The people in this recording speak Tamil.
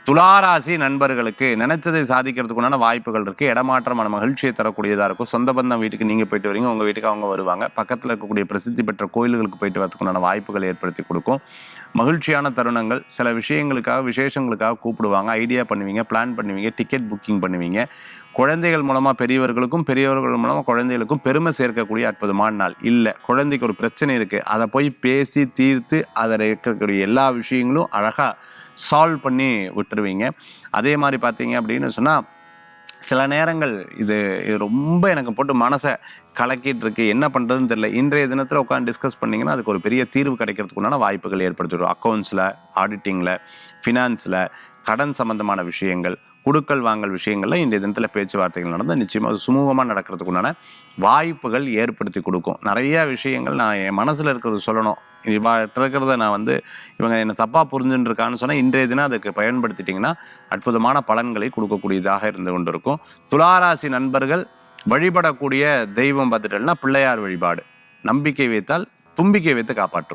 துளாராசி நண்பர்களுக்கு நினைத்ததை சாதிக்கிறதுக்குண்டான வாய்ப்புகள் இருக்குது. இடமாற்றமான மகிழ்ச்சியை தரக்கூடியதாக இருக்கும். சொந்த பந்தம் வீட்டுக்கு நீங்கள் போயிட்டு வரீங்க, உங்கள் வீட்டுக்கு அவங்க வருவாங்க. பக்கத்தில் இருக்கக்கூடிய பிரசித்தி பெற்ற கோயில்களுக்கு போயிட்டு வரதுக்குண்டான வாய்ப்புகள் ஏற்படுத்தி கொடுக்கும். மகிழ்ச்சியான தருணங்கள், சில விஷயங்களுக்காக விசேஷங்களுக்காக கூப்பிடுவாங்க, ஐடியா பண்ணுவீங்க, பிளான் பண்ணுவீங்க, டிக்கெட் புக்கிங் பண்ணுவீங்க. குழந்தைகள் மூலமாக பெரியவர்களுக்கும், பெரியவர்கள் மூலமாக குழந்தைகளுக்கும் பெருமை சேர்க்கக்கூடிய அற்புதமான நாள். இல்லை குழந்தைக்கு ஒரு பிரச்சனை இருக்குது, அதை போய் பேசி தீர்த்து அதில் இருக்கக்கூடிய எல்லா விஷயங்களும் அழகாக சால்வ் பண்ணி விட்டுருவீங்க. அதே மாதிரி பார்த்தீங்க அப்படின்னு சொன்னால் சில நேரங்கள் இது ரொம்ப எனக்கு போட்டு மனசை கலக்கிட்டு இருக்கு, என்ன பண்ணுறதுன்னு தெரியல. இன்றைய தினத்தில் உட்காந்து டிஸ்கஸ் பண்ணிங்கன்னா அதுக்கு ஒரு பெரிய தீர்வு கிடைக்கிறதுக்குண்டான வாய்ப்புகள் ஏற்படுத்திடும். அக்கௌண்ட்ஸில், ஆடிட்டிங்கில், ஃபினான்ஸில், கடன் சம்மந்தமான விஷயங்கள், குடுக்கல் வாங்கல் விஷயங்கள்ல இன்றைய தினத்தில் பேச்சுவார்த்தைகள் நடந்தால் நிச்சயமாக அது சுமூகமாக நடக்கிறதுக்குண்டான வாய்ப்புகள் ஏற்படுத்தி கொடுக்கும். நிறையா விஷயங்கள் நான் என் மனசில் இருக்கிறது சொல்லணும், இருக்கிறத நான் இவங்க என்னை தப்பாக புரிஞ்சுட்டுருக்கான்னு சொன்னால் இன்றைய தினம் அதுக்கு பயன்படுத்திட்டிங்கன்னா அற்புதமான பலன்களை கொடுக்கக்கூடியதாக இருந்து கொண்டு இருக்கும். துளாராசி நண்பர்கள் வழிபடக்கூடிய தெய்வம் பார்த்துட்டேன்னா பிள்ளையார் வழிபாடு. நம்பிக்கை வைத்தால் தும்பிக்கை வைத்து காப்பாற்றுவார்.